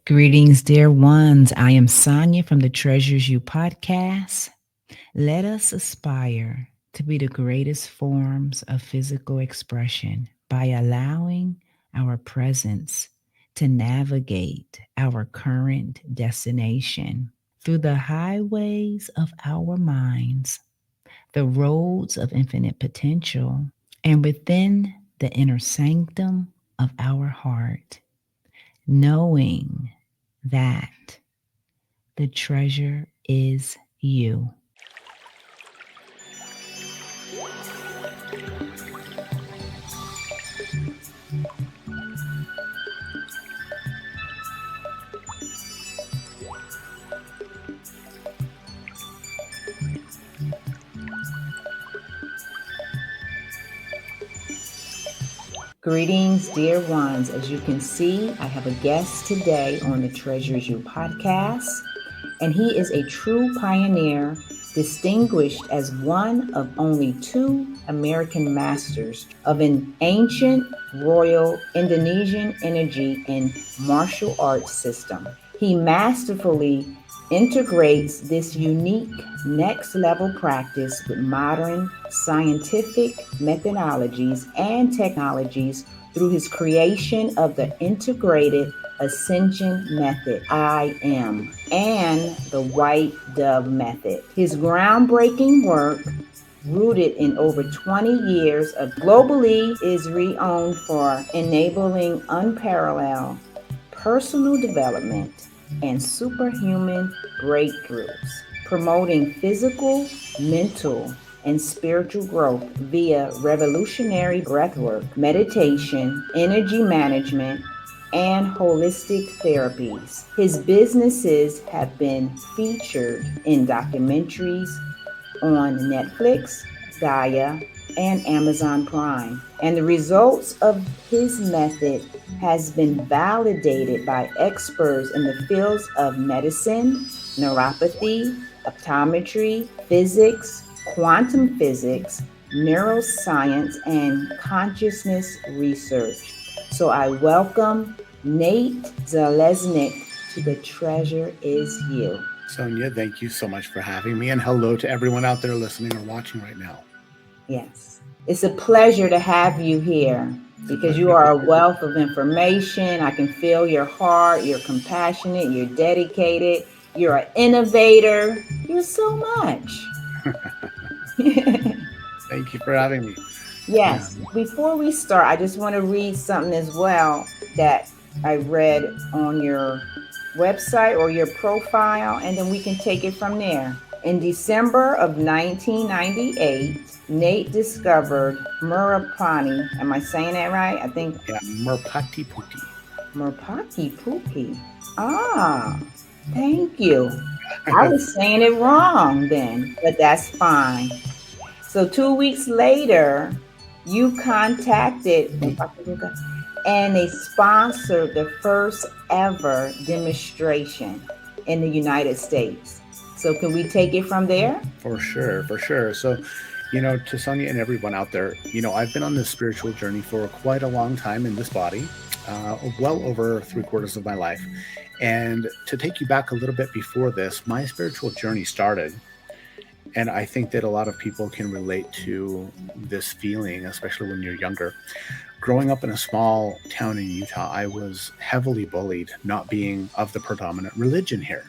Greetings, dear ones. I am Sonia from the Treasures You podcast. Let us aspire to be the greatest forms of physical expression by allowing our presence to navigate our current destination through the highways of our minds, the roads of infinite potential, and within the inner sanctum of our heart, knowing that the treasure is you. Greetings, dear ones. As you can see, I have a guest today on the Treasures You podcast, and he is a true pioneer, distinguished as one of only two American masters of an ancient royal Indonesian energy and martial arts system. He masterfully integrates this unique next level practice with modern scientific methodologies and technologies through his creation of the Integrated Ascension Method, IM, and the White Dove Method. His groundbreaking work, rooted in over 20 years of globally, is renowned for enabling unparalleled personal development and superhuman breakthroughs, promoting physical, mental, and spiritual growth via revolutionary breathwork, meditation, energy management, and holistic therapies. His businesses have been featured in documentaries on Netflix, Gaia, and Amazon Prime. And the results of his method has been validated by experts in the fields of medicine, neuropathy, optometry, physics, quantum physics, neuroscience, and consciousness research. So I welcome Nate Zeleznick to The Treasure Is You. Sonia, thank you so much for having me, and hello to everyone out there listening or watching right now. Yes. It's a pleasure to have you here because you are a wealth of information. I can feel your heart. You're compassionate. You're dedicated. You're an innovator. You're so much. Thank you for having me. Yes. Yeah. Before we start, I just want to read something as well that I read on your website or your profile, and then we can take it from there. In December of 1998, Nate discovered Merapani. Am I saying that right? I think. Yeah, Merpati Puti. Merpati Puti. Ah, thank you. I was saying it wrong then, but that's fine. So 2 weeks later, you contacted and they sponsored the first ever demonstration in the United States. So can we take it from there? For sure. So, to Sonia and everyone out there, I've been on this spiritual journey for quite a long time in this body, well over 3/4 of my life. And to take you back a little bit before this, my spiritual journey started. And I think that a lot of people can relate to this feeling, especially when you're younger. Growing up in a small town in Utah, I was heavily bullied, not being of the predominant religion here.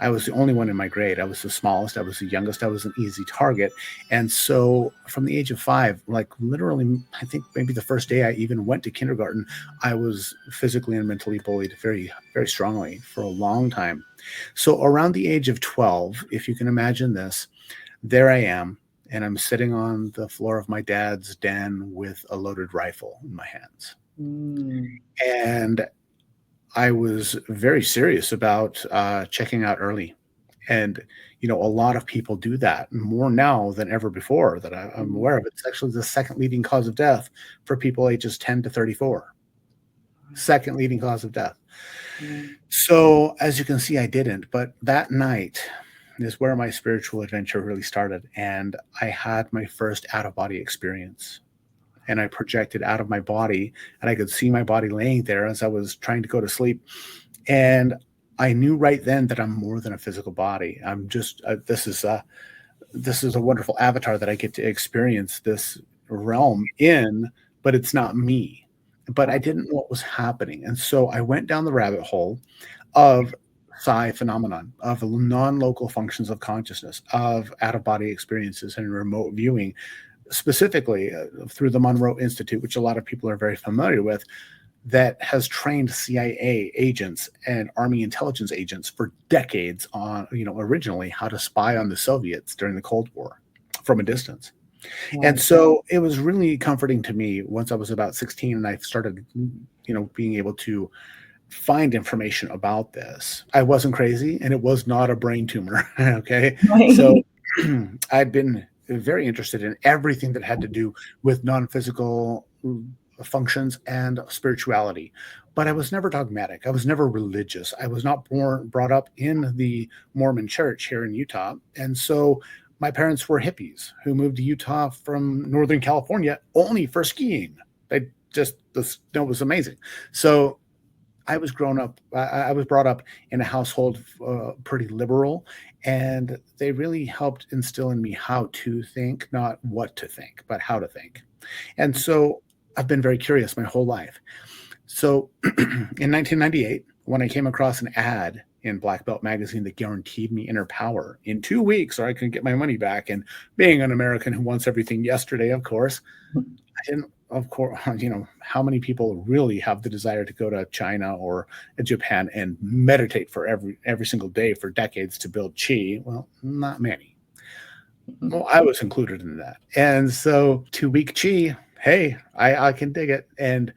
I was the only one in my grade. I was the smallest. I was the youngest. I was an easy target. And so from the age of 5, like literally, I think maybe the first day I even went to kindergarten, I was physically and mentally bullied very, very strongly for a long time. So around the age of 12, if you can imagine this, there I am, and I'm sitting on the floor of my dad's den with a loaded rifle in my hands. And I was very serious about checking out early. And, a lot of people do that more now than ever before that I'm aware of. It's actually the second leading cause of death for people ages 10 to 34. Second leading cause of death. So as you can see, I didn't. But that night is where my spiritual adventure really started. And I had my first out-of-body experience. And I projected out of my body, and I could see my body laying there as I was trying to go to sleep. And I knew right then that I'm more than a physical body. I'm just this is a wonderful avatar that I get to experience this realm in, but it's not me. But I didn't know what was happening, and so I went down the rabbit hole of psi phenomenon, of non-local functions of consciousness, of out-of-body experiences and remote viewing, specifically through the Monroe Institute, which a lot of people are very familiar with, that has trained CIA agents and Army intelligence agents for decades on, originally how to spy on the Soviets during the Cold War from a distance. And Right. so it was really comforting to me once I was about 16 and I started, being able to find information about this. I wasn't crazy and it was not a brain tumor. Okay. So Right. I'd been very interested in everything that had to do with non-physical functions and spirituality. But I was never dogmatic. I was never religious. I was not brought up in the Mormon church here in Utah. And so my parents were hippies who moved to Utah from Northern California only for skiing. The snow was amazing. So I was brought up in a household pretty liberal, and they really helped instill in me how to think, not what to think, but how to think. And so I've been very curious my whole life. So in 1998, when I came across an ad in Black Belt magazine that guaranteed me inner power in 2 weeks or I could get my money back, and being an American who wants everything yesterday, of course, I didn't, of course, how many people really have the desire to go to China or Japan and meditate for every single day for decades to build chi? Well, not many. Well, I was included in that. And so 2 week chi, hey, I can dig it. And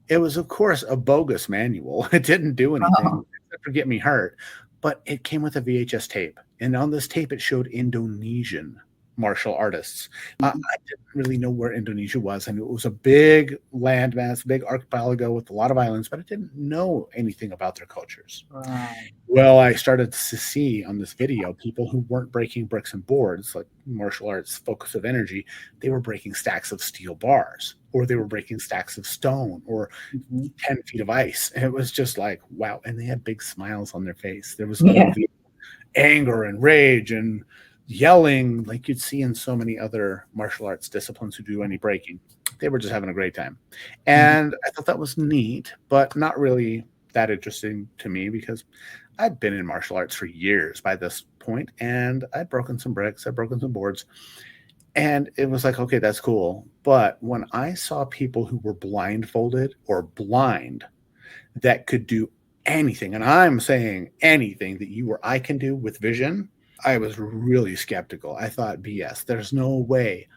it was, of course, a bogus manual. It didn't do anything Oh. except for get me hurt. But it came with a VHS tape. And on this tape, it showed Indonesian martial artists. I didn't really know where Indonesia was. And it was a big landmass, big archipelago with a lot of islands, but I didn't know anything about their cultures. Right. Well, I started to see on this video people who weren't breaking bricks and boards, like martial arts focus of energy. They were breaking stacks of steel bars, or they were breaking stacks of stone, or Mhm. 10 feet of ice. And it was just like, wow. And they had big smiles on their face. There was no Yeah. anger and rage and yelling like you'd see in so many other martial arts disciplines who do any breaking. They were just having a great time. Mhm. And I thought that was neat, but not really that interesting to me because I'd been in martial arts for years by this point, and I'd broken some bricks, I'd broken some boards, and it was like, okay, that's cool. But when I saw people who were blindfolded or blind that could do anything, and I'm saying anything that you or I can do with vision, I was really skeptical. I thought, BS, there's no way.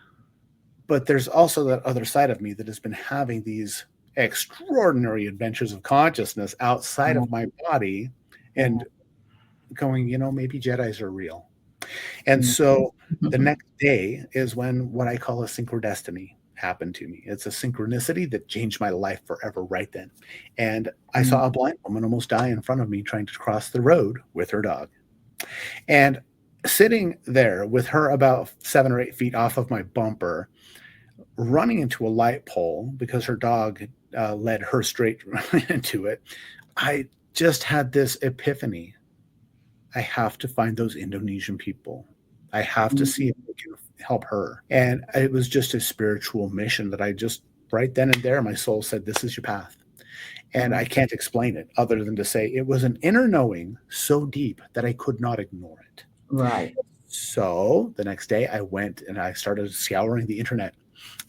But there's also that other side of me that has been having these extraordinary adventures of consciousness outside of my body Yeah. and going, maybe Jedis are real. And Mhm. so the next day is when what I call a synchrodestiny happened to me. It's a synchronicity that changed my life forever right then. And I Mhm. saw a blind woman almost die in front of me trying to cross the road with her dog. And sitting there with her about 7 or 8 feet off of my bumper, running into a light pole because her dog led her straight into it, I just had this epiphany. I have to find those Indonesian people. I have to see Mhm. if we can help her. And it was just a spiritual mission that I just, right then and there, my soul said, this is your path. And I Mhm. can't explain it other than to say it was an inner knowing so deep that I could not ignore it. Right. So the next day I went and I started scouring the internet.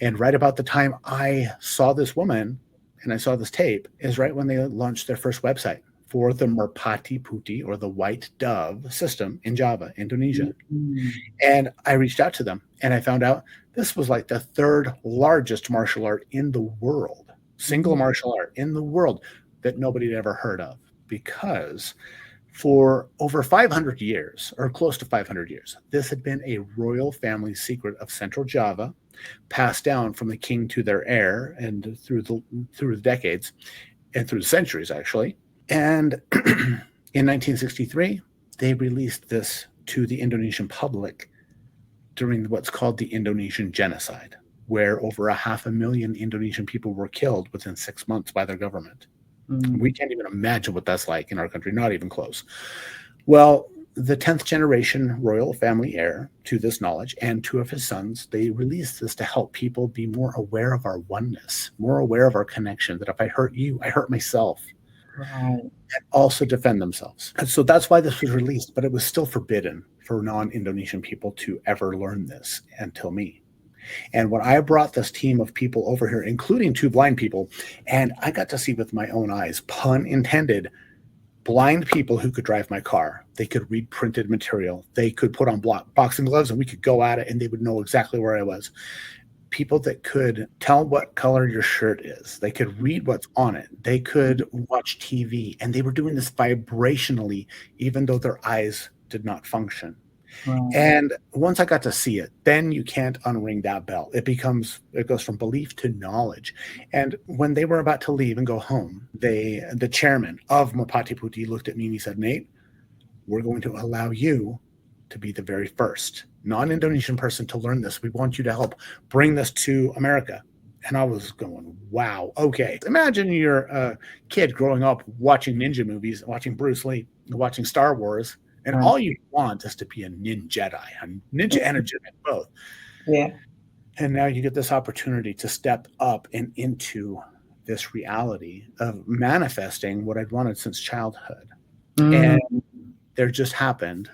And right about the time I saw this woman and I saw this tape is right when they launched their first website for the Merpati Putih or the White Dove system in Java, Indonesia. Mhm. And I reached out to them and I found out this was like the third largest martial art in the world, single Mhm. martial art in the world that nobody had ever heard of because for over 500 years, or close to 500 years, this had been a royal family secret of Central Java, passed down from the king to their heir, and through the decades and through the centuries, actually. And in 1963, they released this to the Indonesian public during what's called the Indonesian genocide, where over 500,000 Indonesian people were killed within 6 months by their government. We can't even imagine what that's like in our country, not even close. Well, the 10th generation royal family heir to this knowledge and two of his sons, they released this to help people be more aware of our oneness, more aware of our connection, that if I hurt you, I hurt myself, Right. and also defend themselves. And so that's why this was released, but it was still forbidden for non-Indonesian people to ever learn this until me. And when I brought this team of people over here, including two blind people, and I got to see with my own eyes, pun intended, blind people who could drive my car. They could read printed material. They could put on boxing gloves and we could go at it and they would know exactly where I was. People that could tell what color your shirt is. They could read what's on it. They could watch TV, and they were doing this vibrationally, even though their eyes did not function. Right. And once I got to see it, then you can't unring that bell. It goes from belief to knowledge. And when they were about to leave and go home, the chairman of Merpati Putih looked at me and he said, Nate, we're going to allow you to be the very first non-Indonesian person to learn this. We want you to help bring this to America. And I was going, wow, okay. Imagine you're a kid growing up watching ninja movies, watching Bruce Lee, watching Star Wars, and Right. all you want is to be a ninja Jedi, a ninja energy, both. Yeah. And now you get this opportunity to step up and into this reality of manifesting what I'd wanted since childhood. And there just happened,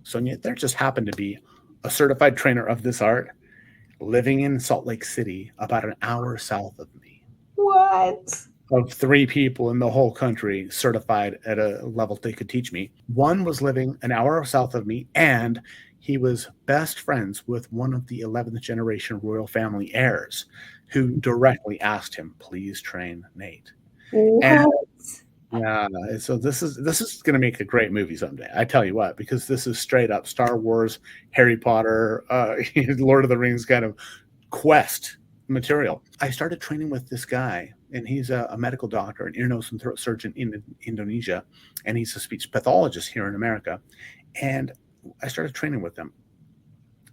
Sonia, there just happened to be a certified trainer of this art living in Salt Lake City, about an hour south of me. What? Of 3 people in the whole country certified at a level they could teach me. One was living an hour south of me, and he was best friends with one of the 11th generation royal family heirs, who directly asked him, please train Nate. What? And yeah, so this is going to make a great movie someday. I tell you what, because this is straight up Star Wars, Harry Potter, Lord of the Rings kind of quest material. I started training with this guy, and he's a medical doctor, an ear, nose, and throat surgeon in Indonesia, and he's a speech pathologist here in America. And I started training with him,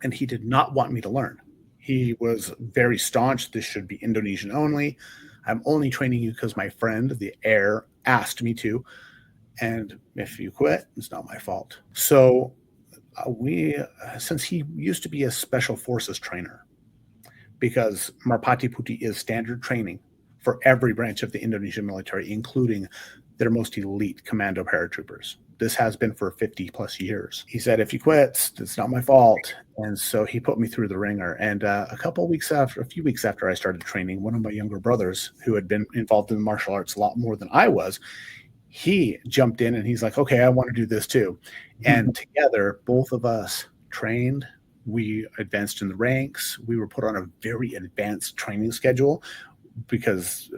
and he did not want me to learn. He was very staunch. This should be Indonesian only. I'm only training you because my friend, the heir, asked me to. And if you quit, it's not my fault. So since he used to be a special forces trainer, because Merpati Putih is standard training for every branch of the Indonesian military, including their most elite commando paratroopers. This has been for 50 plus years. He said, if you quit, it's not my fault. And so he put me through the ringer. And a few weeks after I started training, one of my younger brothers, who had been involved in martial arts a lot more than I was, he jumped in and he's like, okay, I want to do this too. And together, both of us trained. We advanced in the ranks. We were put on a very advanced training schedule because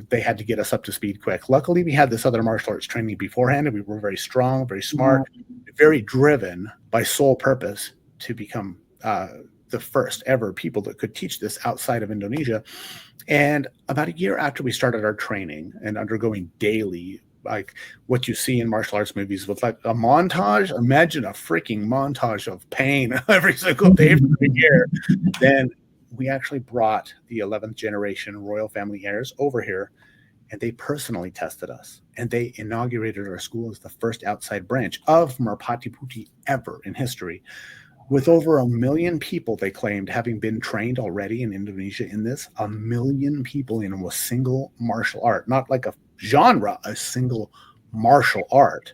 they had to get us up to speed quick. Luckily, we had this other martial arts training beforehand, and we were very strong, very smart, very driven by sole purpose to become the first ever people that could teach this outside of Indonesia. And about a year after we started our training and undergoing daily, like what you see in martial arts movies with like a montage, imagine a freaking montage of pain every single day for a year, then we actually brought the 11th generation royal family heirs over here, and they personally tested us, and they inaugurated our school as the first outside branch of Merpati Putih ever in history, with over 1 million people, they claimed, having been trained already in Indonesia in this. 1 million people in a single martial art, not like a genre, a single martial art.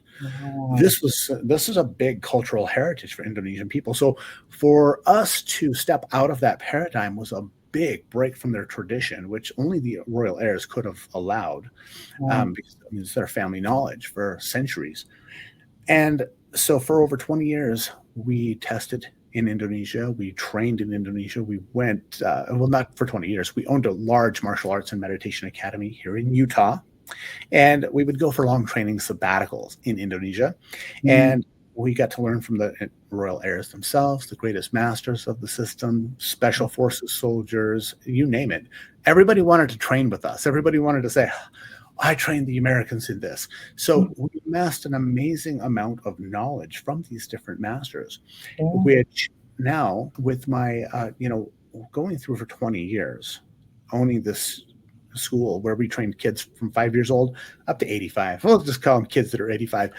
This is a big cultural heritage for Indonesian people. So for us to step out of that paradigm was a big break from their tradition, which only the royal heirs could have allowed, because it's their family knowledge for centuries. And so for over 20 years, we tested in Indonesia. We trained in Indonesia. We went, well, not for 20 years. We owned a large martial arts and meditation academy here in Utah. And we would go for long training sabbaticals in Indonesia. And we got to learn from the royal heirs themselves, the greatest masters of the system, special forces soldiers, you name it. Everybody wanted to train with us. Everybody wanted to say, I trained the Americans in this. So we amassed an amazing amount of knowledge from these different masters, which now with my, going through for 20 years, owning this school where we trained kids from 5 years old up to 85. We'll just call them kids that are 85,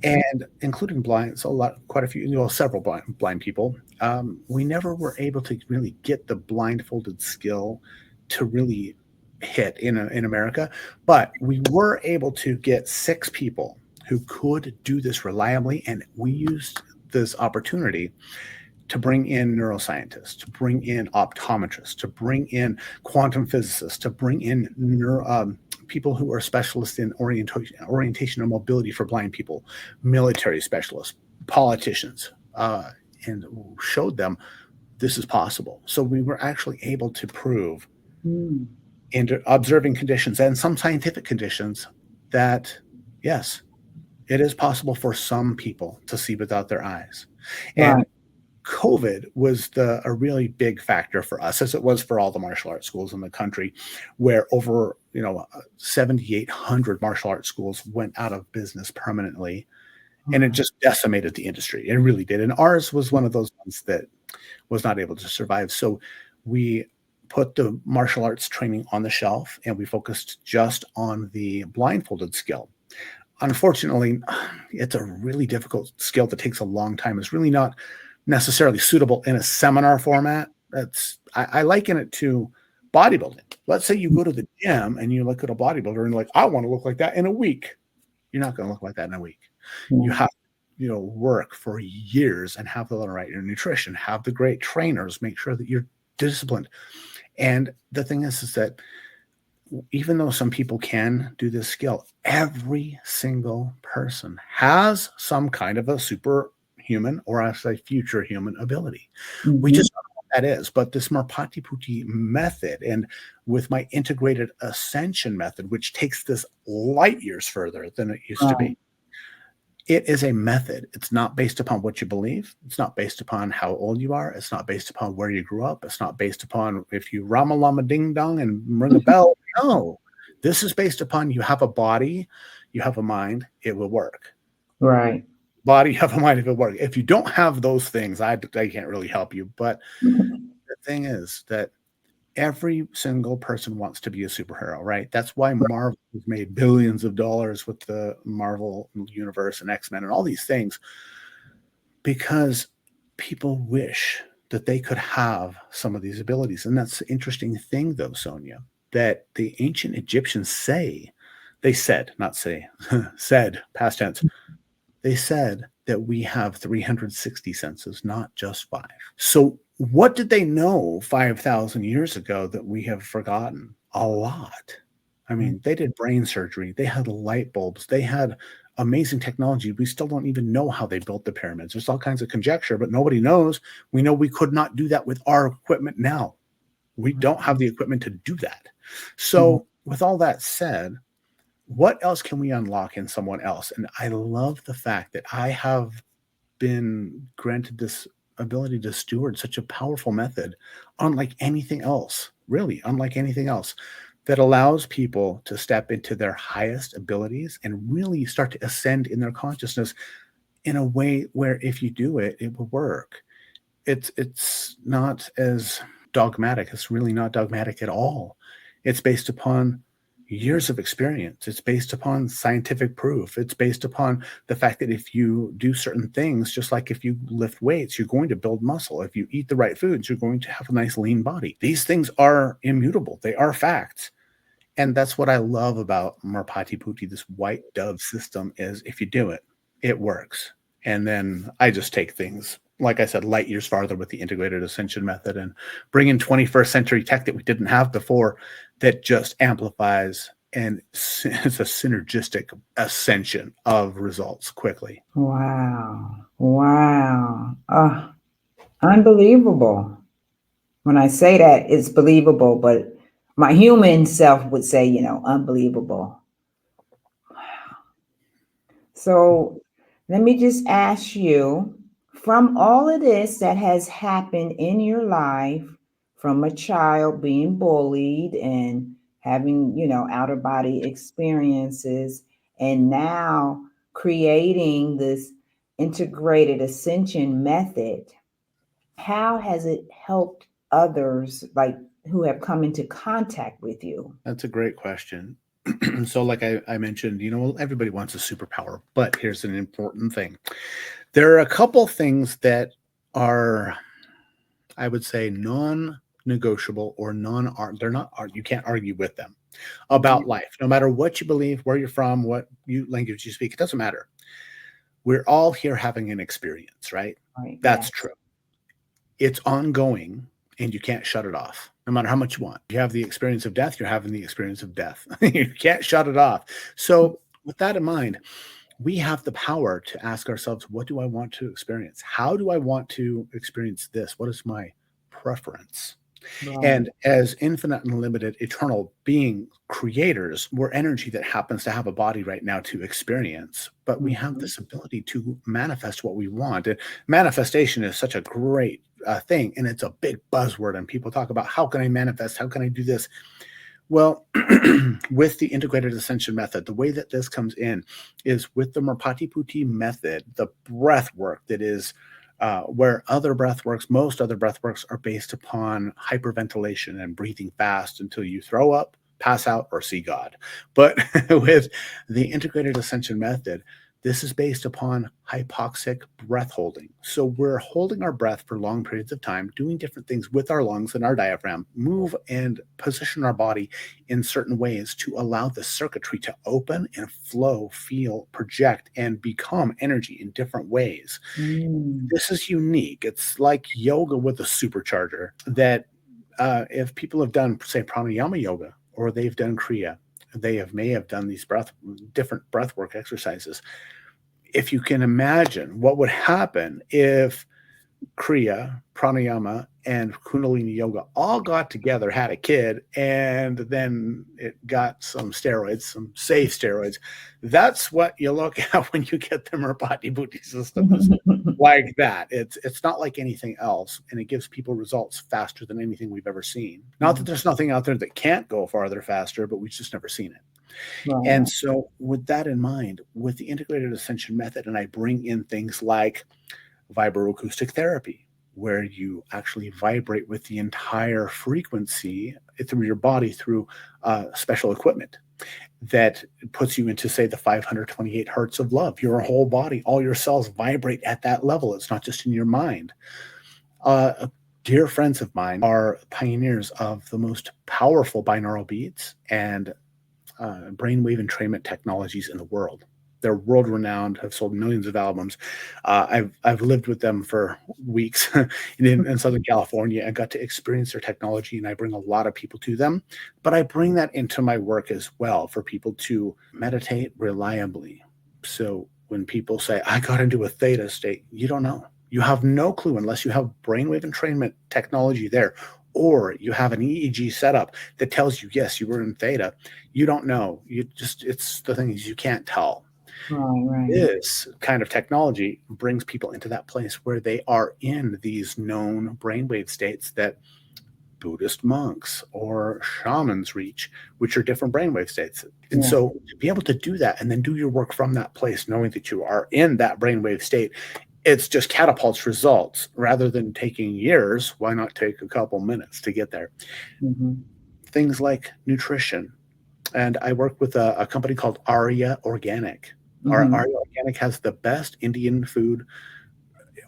and including blind. So quite a few, several blind people. We never were able to really get the blindfolded skill to really hit in America, but we were able to get 6 people who could do this reliably, and we used this opportunity to bring in neuroscientists, to bring in optometrists, to bring in quantum physicists, to bring in people who are specialists in orientation and mobility for blind people, military specialists, politicians, and showed them this is possible. So we were actually able to prove in observing conditions and some scientific conditions that, yes, it is possible for some people to see without their eyes. And Right. COVID was a really big factor for us, as it was for all the martial arts schools in the country, where over 7,800 martial arts schools went out of business permanently, and it just decimated the industry. It really did, and ours was one of those ones that was not able to survive. So we put the martial arts training on the shelf, and we focused just on the blindfolded skill. Unfortunately, it's a really difficult skill that takes a long time. It's really not necessarily suitable in a seminar format. I liken it to bodybuilding. Let's say you go to the gym and you look at a bodybuilder and you're like, I want to look like that in a week. You're not going to look like that in a week. You have work for years and have the right nutrition, have the great trainers, make sure that you're disciplined. And the thing is that even though some people can do this skill, every single person has some kind of a superhuman, or as a future human ability. We just don't know what that is. But this Merpati-Putih method, and with my integrated ascension method, which takes this light years further than it used to be, it is a method. It's not based upon what you believe. It's not based upon how old you are. It's not based upon where you grew up. It's not based upon if you Rama Lama Ding Dong and ring a bell. No, this is based upon you have a body, you have a mind, it will work. Right. Body, you have a mind, it will work. If you don't have those things, I can't really help you. But the thing is that every single person wants to be a superhero, right? That's why Marvel has made billions of dollars with the Marvel universe and X-Men and all these things, because people wish that they could have some of these abilities. And that's the interesting thing, though, Sonia, that the ancient Egyptians said, past tense, they said that we have 360 senses, not just 5. So what did they know 5,000 years ago that we have forgotten? A lot. I mean, they did brain surgery. They had light bulbs. They had amazing technology. We still don't even know how they built the pyramids. There's all kinds of conjecture, but nobody knows. We know we could not do that with our equipment now. We don't have the equipment to do that. So with all that said, what else can we unlock in someone else? And I love the fact that I have been granted this ability to steward such a powerful method, unlike anything else, really unlike anything else, that allows people to step into their highest abilities and really start to ascend in their consciousness in a way where if you do it, it will work. It's not as dogmatic. It's really not dogmatic at all. It's based upon years of experience. It's based upon scientific proof. It's based upon the fact that if you do certain things, just like if you lift weights, you're going to build muscle. If you eat the right foods, you're going to have a nice lean body. These things are immutable. They are facts. And that's what I love about Merpati-Putih, this white dove system, is if you do it, it works. And then I just take things, like I said, light years farther with the integrated ascension method and bring in 21st century tech that we didn't have before, that just amplifies, and it's a synergistic ascension of results quickly. Wow. Wow. Unbelievable. When I say that, it's believable, but my human self would say, unbelievable. So let me just ask you, from all of this that has happened in your life, from a child being bullied and having, outer body experiences, and now creating this integrated ascension method, how has it helped others, like who have come into contact with you? That's a great question. So, like I mentioned, everybody wants a superpower, but here's an important thing. There are a couple things that are, I would say, non-negotiable or they're not you can't argue with them about life. No matter what you believe, where you're from, what language you speak, it doesn't matter. We're all here having an experience, right? Right. That's Yes. true. It's ongoing and you can't shut it off no matter how much you want. You have the experience of death, you're having the experience of death. You can't shut it off. So, with that in mind, we have the power to ask ourselves, what do I want to experience? How do I want to experience this? What is my preference? Right. And as infinite, unlimited, eternal being creators, we're energy that happens to have a body right now to experience, but we have Mhm. this ability to manifest what we want. And manifestation is such a great thing, and it's a big buzzword. And people talk about, how can I manifest? How can I do this? Well, with the integrated ascension method, the way that this comes in is with the Merpati Putti method, the breath work that is where most other breath works are based upon hyperventilation and breathing fast until you throw up, pass out, or see God. But with the integrated ascension method, this is based upon hypoxic breath holding. So we're holding our breath for long periods of time, doing different things with our lungs and our diaphragm, move and position our body in certain ways to allow the circuitry to open and flow, feel, project, and become energy in different ways. Mm. This is unique. It's like yoga with a supercharger that if people have done, say, pranayama yoga or they've done kriya, may have done these different breath work exercises. If you can imagine what would happen if Kriya, Pranayama, and Kundalini Yoga all got together, had a kid, and then it got some steroids, some safe steroids. That's what you look at when you get the Merpati Buddhi system is like that. It's not like anything else, and it gives people results faster than anything we've ever seen. Not that there's nothing out there that can't go farther faster, but we've just never seen it. And Right. so, with that in mind, with the integrated ascension method, and I bring in things like vibroacoustic therapy, where you actually vibrate with the entire frequency through your body through special equipment that puts you into, say, the 528 hertz of love. Your whole body, all your cells vibrate at that level. It's not just in your mind. Dear friends of mine are pioneers of the most powerful binaural beats and brainwave entrainment technologies in the world. They're world renowned, have sold millions of albums. I've lived with them for weeks in Southern California and got to experience their technology, and I bring a lot of people to them. But I bring that into my work as well for people to meditate reliably. So when people say, I got into a theta state, you don't know. You have no clue unless you have brainwave entrainment technology there, or you have an EEG setup that tells you, yes, you were in theta. You don't know. It's the thing is, you can't tell. Right. Right. This kind of technology brings people into that place where they are in these known brainwave states that Buddhist monks or shamans reach, which are different brainwave states. And Yeah. so to be able to do that and then do your work from that place, knowing that you are in that brainwave state, it's just catapults results. Rather than taking years, why not take a couple minutes to get there? Mm-hmm. Things like nutrition. And I work with a company called Arya Organic. Mm-hmm. Arya Organic has the best Indian food,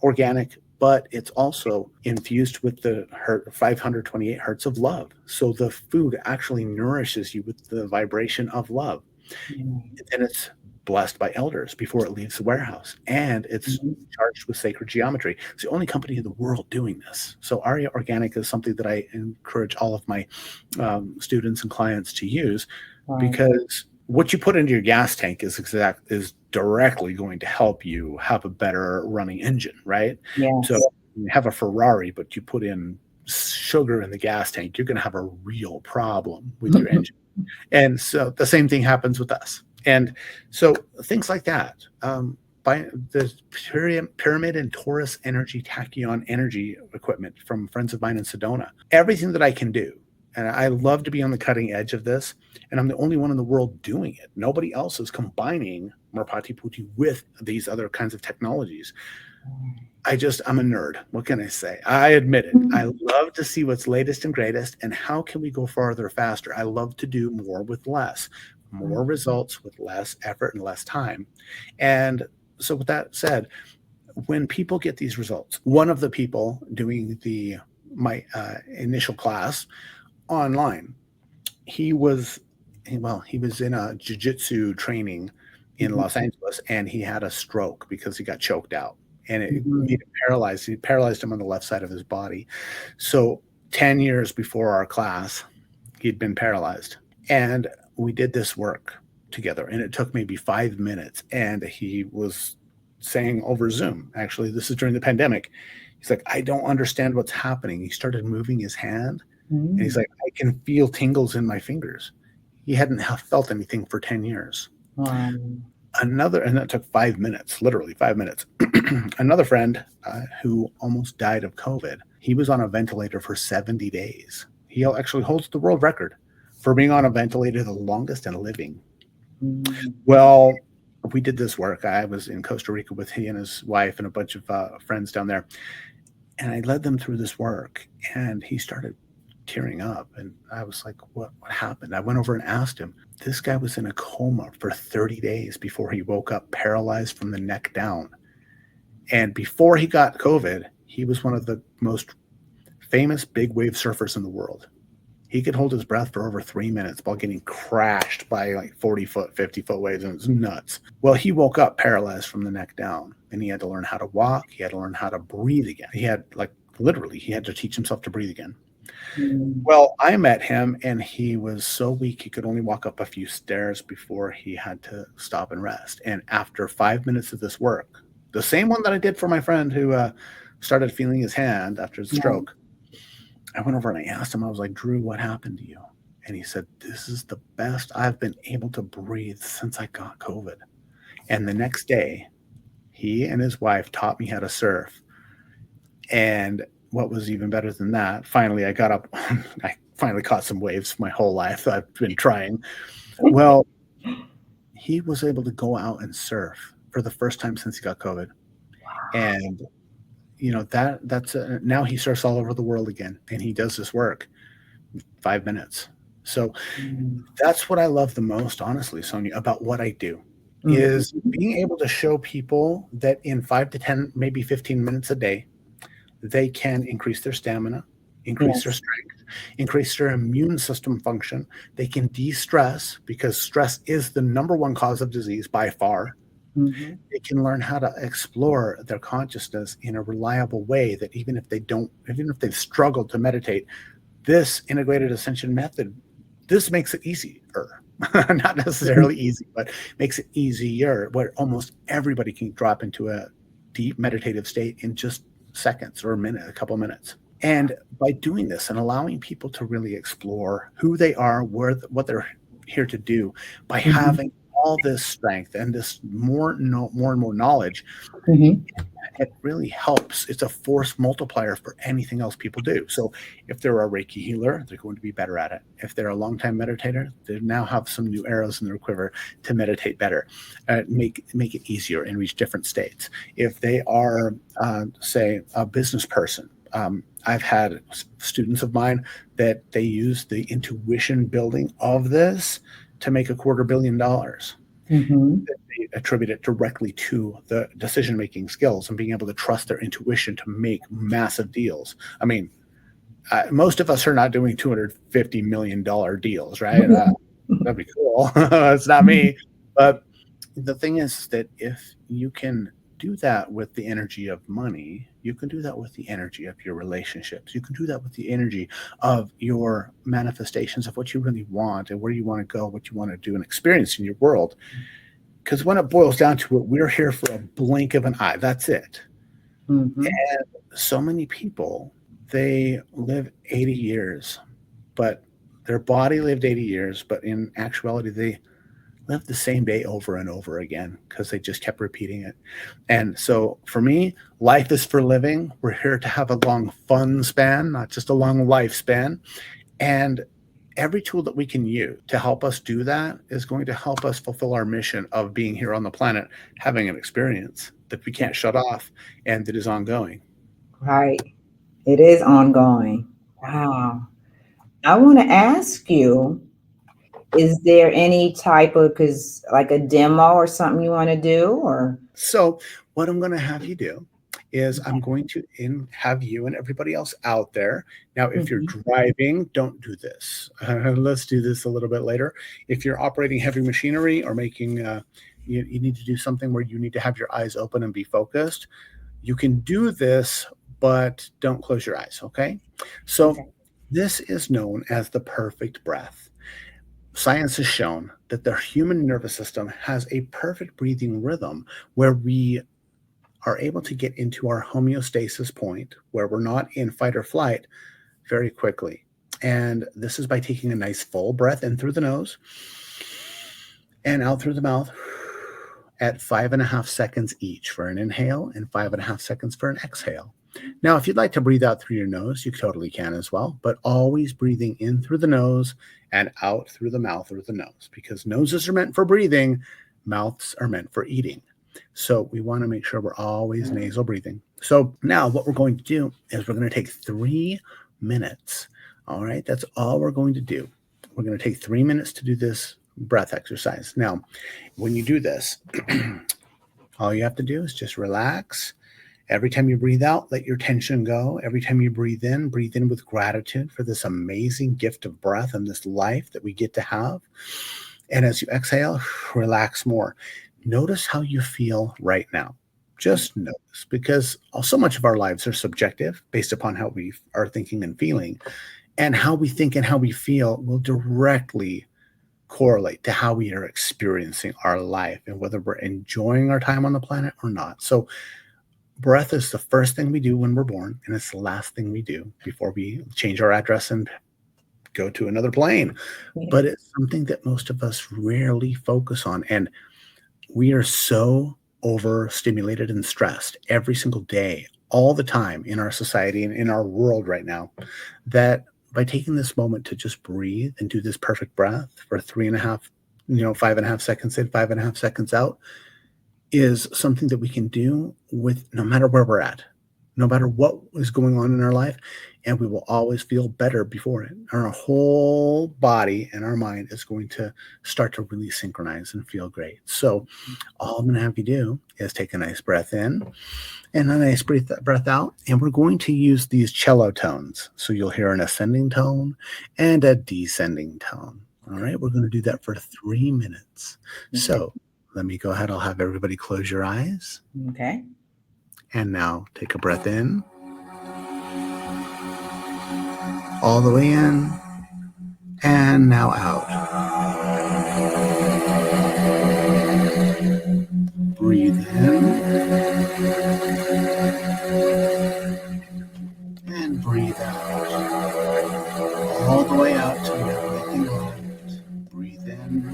organic, but it's also infused with the 528 hertz of love. So the food actually nourishes you with the vibration of love. And it's blessed by elders before it leaves the warehouse. And it's Mm-hmm. charged with sacred geometry. It's the only company in the world doing this. So Arya Organic is something that I encourage all of my students and clients to use, Right. because what you put into your gas tank is directly going to help you have a better running engine, right? So Yes. you have a Ferrari, but you put in sugar in the gas tank, you're going to have a real problem with your engine. And so the same thing happens with us. And so things like that. By the pyramid and Taurus energy tachyon energy equipment from friends of mine in Sedona, everything that I can do. And I love to be on the cutting edge of this. And I'm the only one in the world doing it. Nobody else is combining Merpati Putti with these other kinds of technologies. I'm a nerd. What can I say? I admit it. I love to see what's latest and greatest, and how can we go farther faster? I love to do more with less, more results with less effort and less time. And so with that said, when people get these results, one of the people doing my initial class online, he was he was in a jiu-jitsu training in Mhm. Los Angeles, and he had a stroke because he got choked out, and it made Mhm. him paralyzed. It paralyzed him on the left side of his body. So 10 years before our class, he'd been paralyzed. And we did this work together, and it took maybe 5 minutes. And he was saying over Zoom, actually, this is during the pandemic. He's like, I don't understand what's happening. He started moving his hand, and he's Mm. like, I can feel tingles in my fingers. He hadn't felt anything for 10 years. Wow. And that took 5 minutes, literally 5 minutes. Another friend who almost died of COVID, he was on a ventilator for 70 days. He actually holds the world record for being on a ventilator the longest and living. Mm. Well, we did this work. I was in Costa Rica with he and his wife and a bunch of friends down there. And I led them through this work, and he started tearing up. And I was like, what happened? I went over and asked him. This guy was in a coma for 30 days before he woke up, paralyzed from the neck down. And before he got COVID, he was one of the most famous big wave surfers in the world. He could hold his breath for over 3 minutes while getting crashed by like 40-foot, 50-foot waves, and it was nuts. Well, he woke up paralyzed from the neck down, and he had to learn how to walk. He had to learn how to breathe again. He had he had to teach himself to breathe again. Mm. Well, I met him, and he was so weak he could only walk up a few stairs before he had to stop and rest. And after 5 minutes of this work, the same one that I did for my friend who started feeling his hand after his Right. stroke, I went over and I asked him, I was like, Drew, what happened to you? And he said, this is the best I've been able to breathe since I got COVID. And the next day, he and his wife taught me how to surf. And what was even better than that, finally, I got up, I finally caught some waves my whole life. I've been trying. Well, he was able to go out and surf for the first time since he got COVID. And that's now he surfs all over the world again, and he does this work 5 minutes. So Mm. that's what I love the most, honestly, Sonia, about what I do is Mhm. being able to show people that in 5 to 10, maybe 15 minutes a day, they can increase their stamina, increase their Yes. strength, increase their immune system function. They can de-stress because stress is the number one cause of disease by far. Mhm. They can learn how to explore their consciousness in a reliable way that even if they've struggled to meditate, this integrated ascension method, this makes it easier. Not necessarily easy, but makes it easier where almost everybody can drop into a deep meditative state in just seconds or a couple minutes. And by doing this and allowing people to really explore who they are, what they're here to do, by Mhm. having all this strength and this more and more knowledge, Mhm. it really helps. It's a force multiplier for anything else people do. So if they're a Reiki healer, they're going to be better at it. If they're a longtime meditator, they now have some new arrows in their quiver to meditate better, make it easier and reach different states. If they are, say, a business person, I've had students of mine that they use the intuition building of this to make $250 million. Mhm. They attribute it directly to the decision-making skills and being able to trust their intuition to make massive deals. I mean, most of us are not doing $250 million deals, right? That'd be cool. It's not me. But the thing is that if you can do that with the energy of money, you can do that with the energy of your relationships. You can do that with the energy of your manifestations of what you really want and where you want to go, what you want to do and experience in your world. Because when it boils down to it, we're here for a blink of an eye. That's it. Mhm. And so many people, they live 80 years, but their body lived 80 years, but in actuality, they lived the same day over and over again because they just kept repeating it. And so for me, life is for living. We're here to have a long fun span, not just a long lifespan. And every tool that we can use to help us do that is going to help us fulfill our mission of being here on the planet, having an experience. that we can't shut off and that is ongoing. Right. It is ongoing. Wow. I want to ask you, is there any type of, because like a demo or something you want to do, or? So what I'm going to have you do is I'm Okay. going to have you and everybody else out there. Now, if you're Mhm. driving, don't do this. Let's do this a little bit later. If you're operating heavy machinery or making, you need to do something where you need to have your eyes open and be focused, you can do this, but don't close your eyes, okay? So Okay. this is known as the perfect breath. Science has shown that the human nervous system has a perfect breathing rhythm where we are able to get into our homeostasis point where we're not in fight or flight very quickly. And this is by taking a nice full breath in through the nose and out through the mouth at 5.5 seconds each for an inhale and 5.5 seconds for an exhale. Now, if you'd like to breathe out through your nose, you totally can as well, but always breathing in through the nose and out through the mouth or the nose, because noses are meant for breathing, mouths are meant for eating. So we want to make sure we're always nasal breathing. So now what we're going to do is we're going to take 3 minutes. All right, that's all we're going to do. We're going to take 3 minutes to do this breath exercise. Now, when you do this, all you have to do is just relax. Every time you breathe out, let your tension go. Every time you breathe in with gratitude for this amazing gift of breath and this life that we get to have. And as you exhale, relax more. Notice how you feel right now. Just notice, because so much of our lives are subjective based upon how we are thinking and feeling. And how we think and how we feel will directly correlate to how we are experiencing our life and whether we're enjoying our time on the planet or not. So breath is the first thing we do when we're born, and it's the last thing we do before we change our address and go to another plane. Yeah. But it's something that most of us rarely focus on. And we are so overstimulated and stressed every single day, all the time in our society and in our world right now, that by taking this moment to just breathe and do this perfect breath for 3.5, 5.5 seconds in, 5.5 seconds out, is something that we can do with no matter where we're at, no matter what is going on in our life, and we will always feel better before it. Our whole body and our mind is going to start to really synchronize and feel great. So all I'm going to have you do is take a nice breath in and a nice breath out, and we're going to use these cello tones. So you'll hear an ascending tone and a descending tone. All right, we're going to do that for 3 minutes. Okay. So let me go ahead. I'll have everybody close your eyes. Okay. And now take a breath in, all the way in, and now out. Breathe in and breathe out. All the way out till you have nothing left. Breathe in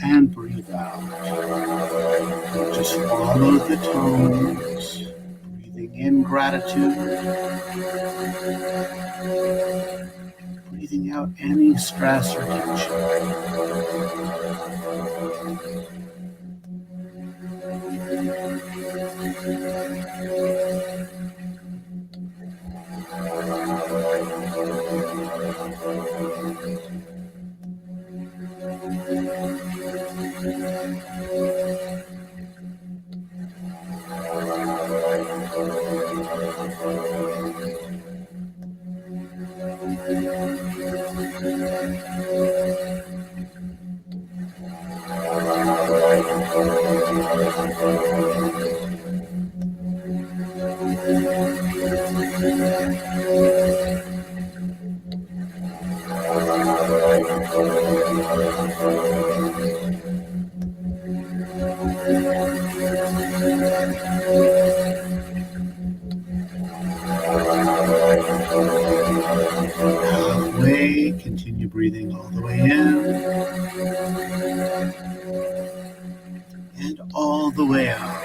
and breathe out. Just follow the tones. Breathing in gratitude. Breathing out any stress or tension. Halfway, continue breathing all the way in and all the way out.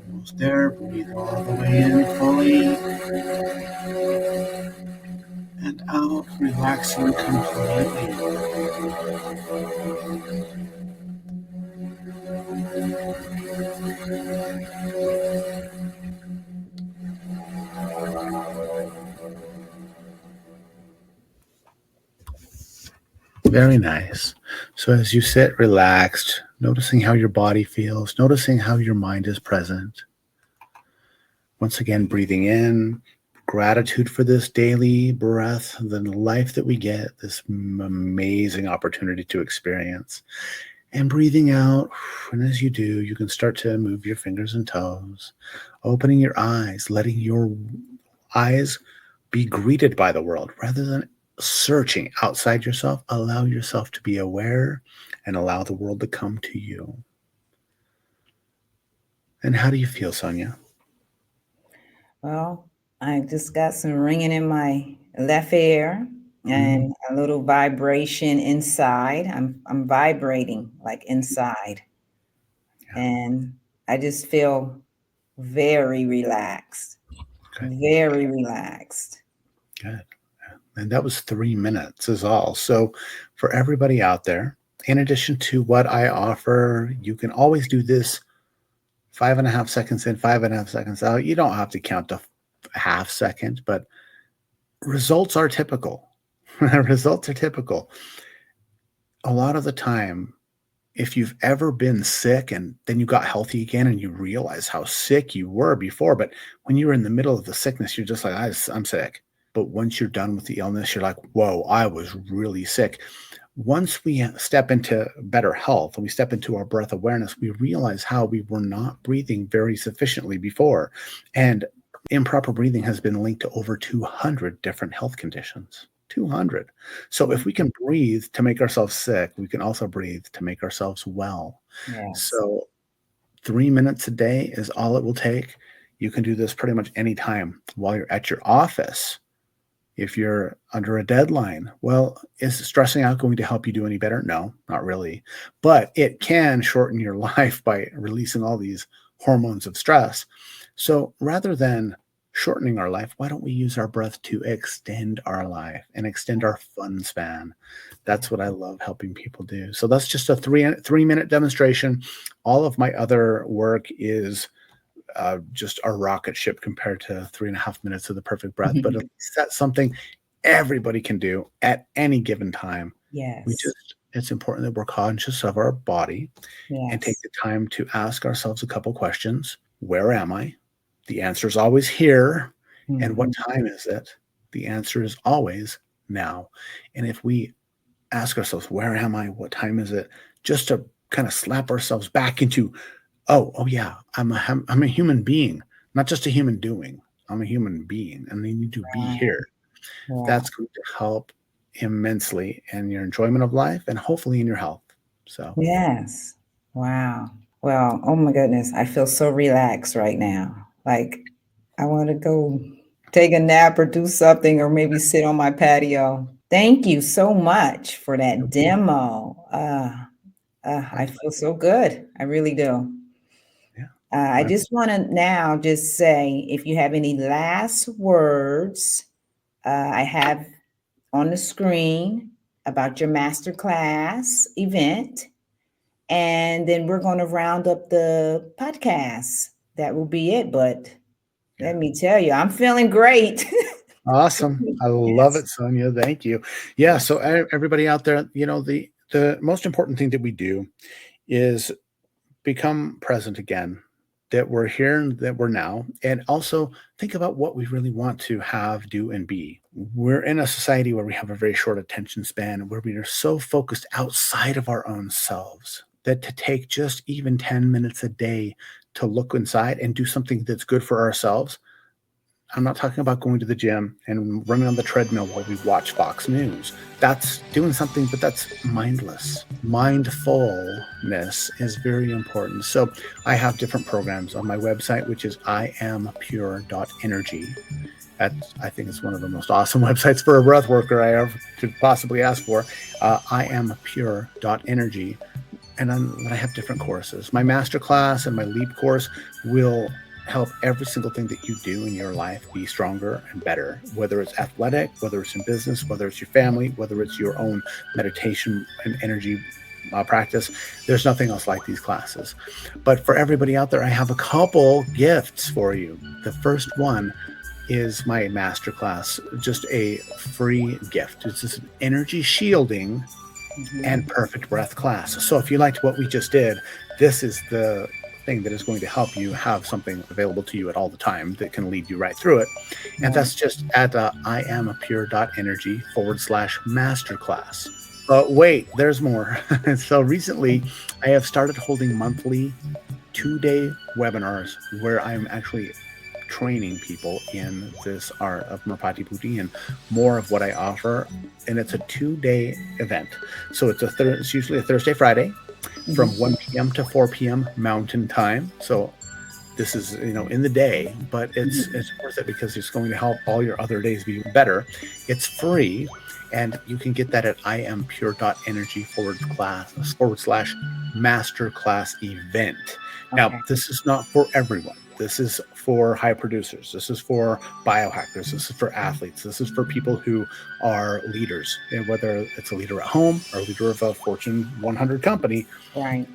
Almost there. Breathe all the way in fully and out, relaxing completely. Very nice. So as you sit relaxed, noticing how your body feels, noticing how your mind is present. Once again, breathing in, gratitude for this daily breath, the life that we get, this amazing opportunity to experience. And breathing out, and as you do, you can start to move your fingers and toes, opening your eyes, letting your eyes be greeted by the world rather than searching outside yourself. Allow yourself to be aware and allow the world to come to you. And how do you feel, Sonia? Well, I just got some ringing in my left ear and a little vibration inside. I'm vibrating like inside. Yeah. And I just feel very relaxed. Okay. Very relaxed. Good. And that was 3 minutes is all. So for everybody out there, in addition to what I offer, you can always do this 5.5 seconds in, 5.5 seconds out. You don't have to count to half second, but results are typical. Results are typical. A lot of the time, if you've ever been sick and then you got healthy again and you realize how sick you were before, but when you were in the middle of the sickness, you're just like, I'm sick. But once you're done with the illness, you're like, whoa, I was really sick. Once we step into better health and we step into our breath awareness, we realize how we were not breathing very sufficiently before. And improper breathing has been linked to over 200 different health conditions. 200. So if we can breathe to make ourselves sick, we can also breathe to make ourselves well. Yes. So 3 minutes a day is all it will take. You can do this pretty much any time while you're at your office. If you're under a deadline, well, is stressing out going to help you do any better? No, not really. But it can shorten your life by releasing all these hormones of stress. So rather than shortening our life, why don't we use our breath to extend our life and extend our fun span? That's what I love helping people do. So that's just a 3-minute demonstration. All of my other work is just a rocket ship compared to 3.5 minutes of the perfect breath. But at least that's something everybody can do at any given time. Yes. It's important that we're conscious of our body and take the time to ask ourselves a couple questions. Where am I? The answer is always here. And what time is it? The answer is always now. And if we ask ourselves, where am I? What time is it? Just to kind of slap ourselves back into, oh yeah, I'm a human being, not just a human doing. I'm a human being and I need to be here. Yeah. That's going to help immensely in your enjoyment of life and hopefully in your health. So yes. Wow. Well, oh my goodness, I feel so relaxed right now. Like I want to go take a nap or do something or maybe sit on my patio. Thank you so much for that demo. I feel so good. I really do. Yeah. I just want to now just say if you have any last words, I have on the screen about your masterclass event. And then we're going to round up the podcast. That will be it. But let me tell you, I'm feeling great. Awesome. I love it, Sonia. Thank you. Yeah. So everybody out there, the most important thing that we do is become present again, that we're here and that we're now, and also think about what we really want to have, do, and be. We're in a society where we have a very short attention span, where we are so focused outside of our own selves that to take just even 10 minutes a day to look inside and do something that's good for ourselves. I'm not talking about going to the gym and running on the treadmill while we watch Fox News. That's doing something, but that's mindless. Mindfulness is very important. So I have different programs on my website, which is iampure.energy. I think it's one of the most awesome websites for a breath worker I ever could possibly ask for. IamPure.energy. And then I have different courses. My master class and my leap course will help every single thing that you do in your life be stronger and better, whether it's athletic, whether it's in business, whether it's your family, whether it's your own meditation and energy practice. There's nothing else like these classes. But for everybody out there, I have a couple gifts for you. The first one is my masterclass, just a free gift. It's just an energy shielding and perfect breath class. So if you liked what we just did, this is the thing that is going to help you have something available to you at all the time that can lead you right through it. And that's just at iamapure.energy/masterclass. But wait, there's more. So recently, I have started holding monthly 2-day webinars where I'm actually training people in this art of Merpati Bhuti and more of what I offer. And it's a 2-day event. So it's usually a Thursday, Friday from 1 p.m. to 4 p.m. Mountain Time. So this is, in the day, but it's worth it because it's going to help all your other days be better. It's free. And you can get that at iamPure.energy/masterclass event. Now, this is not for everyone. This is for high producers. This is for biohackers. This is for athletes. This is for people who are leaders, and whether it's a leader at home or a leader of a Fortune 100 company. Right.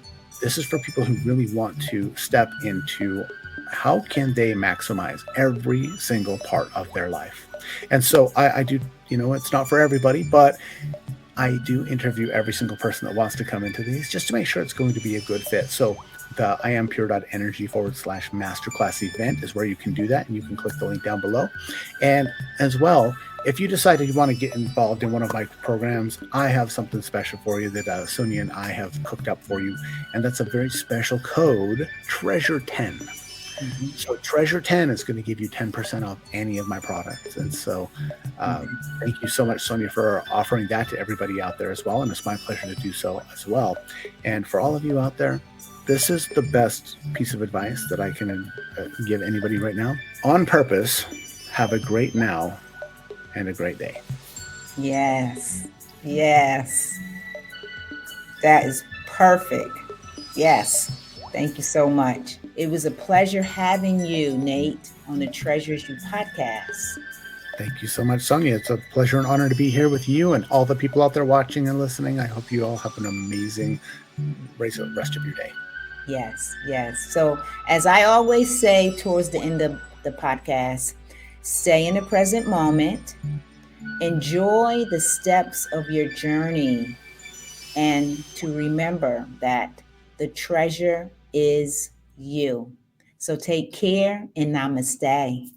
This is for people who really want to step into how can they maximize every single part of their life. And so I do, it's not for everybody, but I do interview every single person that wants to come into these just to make sure it's going to be a good fit. So the iamPure.energy/masterclass event is where you can do that, and you can click the link down below. And as well, if you decide that you want to get involved in one of my programs, I have something special for you that Sonia and I have cooked up for you, and that's a very special code, Treasure10. So Treasure10 is going to give you 10% off any of my products. And so thank you so much, Sonia, for offering that to everybody out there as well. And it's my pleasure to do so as well. And for all of you out there, this is the best piece of advice that I can give anybody right now. On purpose, have a great now and a great day. Yes. Yes. That is perfect. Yes. Thank you so much. It was a pleasure having you, Nate, on the Treasures You podcast. Thank you so much, Sonia. It's a pleasure and honor to be here with you and all the people out there watching and listening. I hope you all have an amazing rest of your day. Yes, yes. So as I always say towards the end of the podcast, stay in the present moment, enjoy the steps of your journey, and to remember that the treasure is you. So take care and namaste.